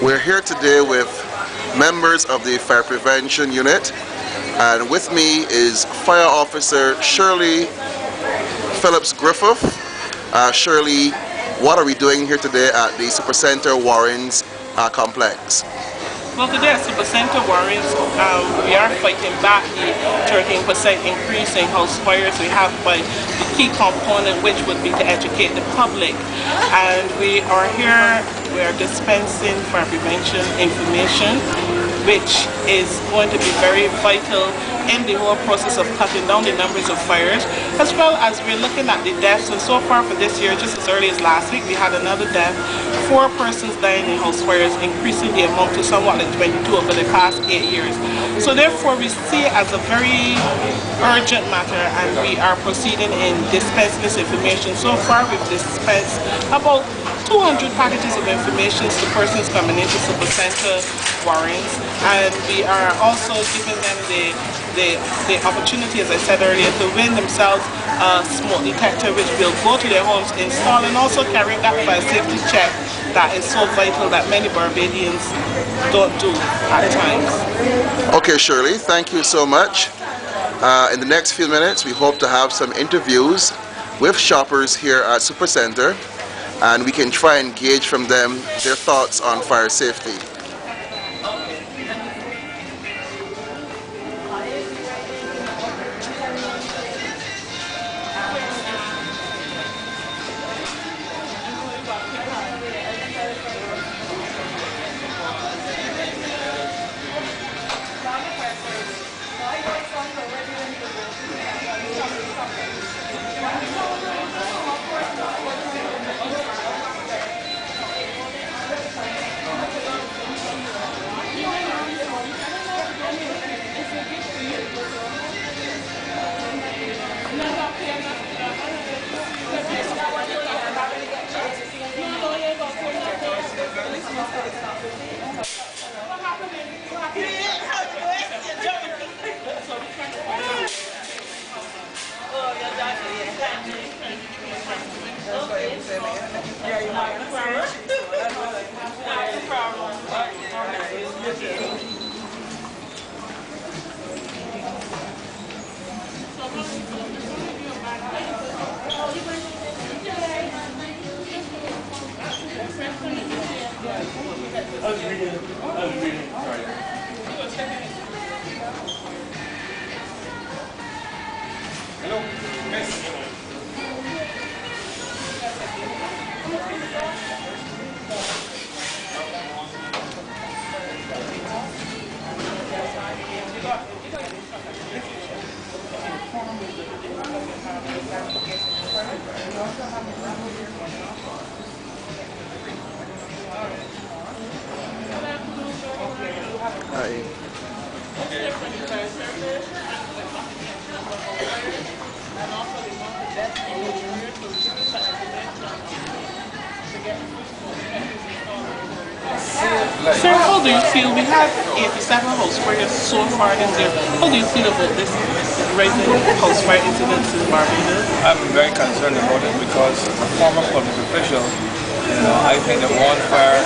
We're here today with members of the Fire Prevention Unit, and with me is Fire Officer Shirley Phillips Griffith. Shirley, what are we doing here today at the Supercenter Warrens complex? Well, today at Supercenter Warrens, we are fighting back the 13% increase in house fires. We have by the key component, which would be to educate the public. And we are here, we are dispensing fire prevention information, which is going to be very vital in the whole process of cutting down the numbers of fires, as well as we're looking at the deaths. And so far for this year, just as early as last week, we had another death, 4 persons dying in house fires, increasing the amount to somewhat like 22 over the past 8 years. So therefore, we see it as a very urgent matter, and we are proceeding in dispensing this information. So far, we've dispensed about 200 packages of information to persons coming into Supercenter Warrens, and we are also giving them the opportunity, as I said earlier, to win themselves a smoke detector, which will go to their homes, install, and also carry that fire safety check that is so vital that many Barbadians don't do at times. Okay, Shirley, thank you so much. In the next few minutes, we hope to have some interviews with shoppers here at Supercenter, and we can try and gauge from them their thoughts on fire safety. Sir, how do you feel? We have 87 house fires so far this year. How do you feel about this rising house fire incidents in Barbados? I'm very concerned about it because as a former public official, I think that one fire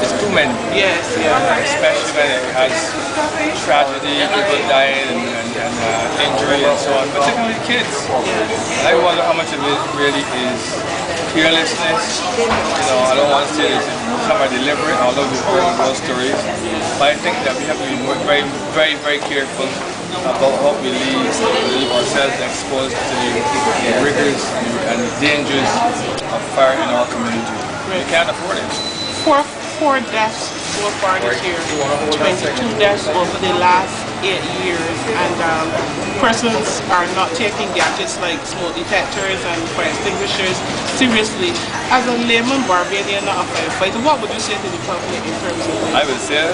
is too many. Yes, yeah. Especially when it has tragedy, people dying and injury and so on, particularly kids. And I wonder how much of it really is carelessness. I don't want to say it's somewhat deliberate, although we've heard those stories. But I think that we have to be very, very, very careful about what we leave ourselves exposed to the rigors and the dangers of fire in our community. We can't afford it. Four deaths so far this year, 22 deaths over the last 8 years, and persons are not taking gadgets like smoke detectors and fire extinguishers seriously. As a layman Barbadian, not a firefighter, what would you say to the public in terms of this? I would say,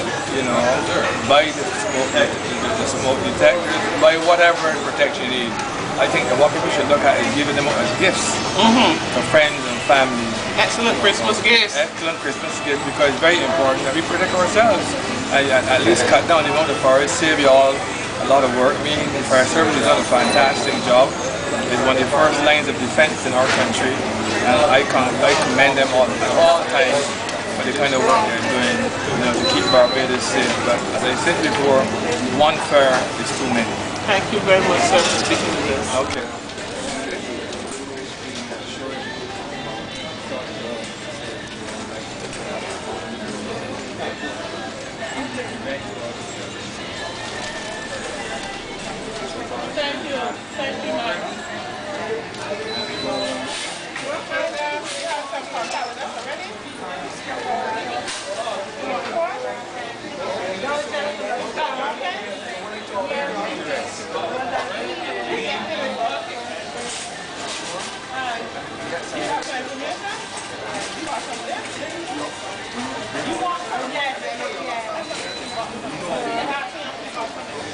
buy the smoke detectors, buy whatever protection you need. I think that what people should look at is giving them as gifts to friends and family. Excellent Christmas gifts. Excellent Christmas gift, because it's very important that we protect ourselves and at least cut down the amount of fires, save you all a lot of work. Me, the Fire Service has done a fantastic job. It's one of the first lines of defense in our country, and I commend them all at all times for the kind of work they're doing, to keep Barbados safe. But as I said before, one fire is too many. Thank you very much, sir, for speaking with us. Okay. Thank you. Thank you, ma'am.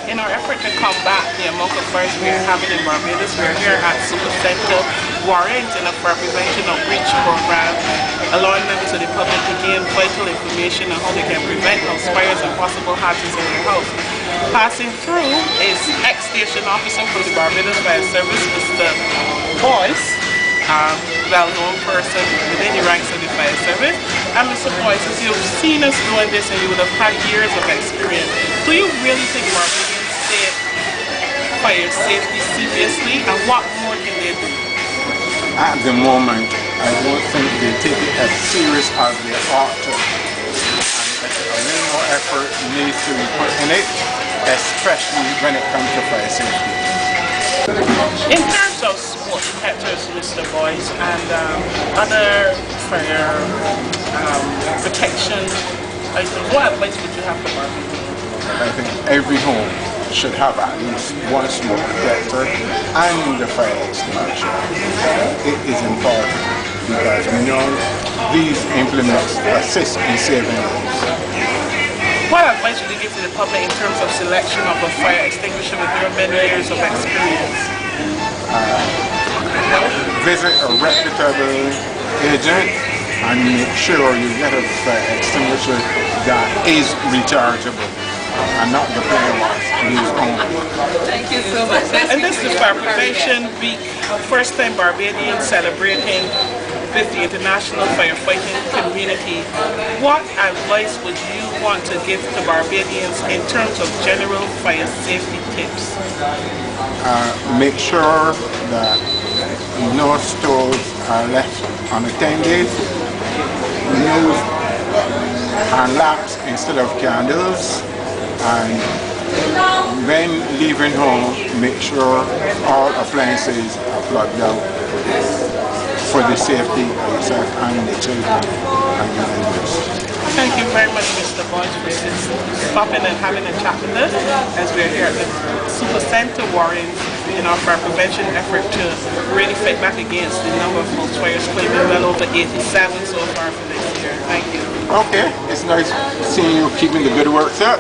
In our effort to combat the amount of fires we are having in Barbados, we are here at Super Center Warrant in a fire prevention outreach program, allowing members of the public to gain vital information on how they can prevent house fires and possible hazards in their house. Passing through is ex-station officer for the Barbados Fire Service, Mr. Boyce, well-known person within the ranks of the fire service. And Mr. Boyce, as you've seen us doing this and you would have had years of experience, do you really think Barbadians take fire safety seriously, and what more can they do? At the moment, I don't think they take it as serious as they ought to. And a little more effort needs to be put in it, especially when it comes to fire safety. In terms of sport detectors, Mr. Boyce, and other fire protection items, what advice would you have for Barbadians? I think every home should have at least one smoke detector and the fire extinguisher. It is important because we know these implements assist in saving lives. What advice would you give to the public in terms of selection of a fire extinguisher with your many years of experience? Visit a reputable agent and make sure you get a fire extinguisher that is rechargeable and not the plain ones used only. Thank you so much. And this is Fire Prevention Week, first time Barbadians celebrating with the international firefighting community. What advice would you want to give to Barbadians in terms of general fire safety tips? Make sure that no stoves are left unattended, use lamps instead of candles, and when leaving home, make sure all appliances are plugged out for the safety of yourself and the children and your neighbors. Thank you very much, Mr. Boyce, for stopping and having a chat with us as we're here at the Super Center Warren in our fire prevention effort to really fight back against the number of house fires, claiming well over 87 so far for this year. Thank you. Okay, it's nice seeing you keeping the good works up.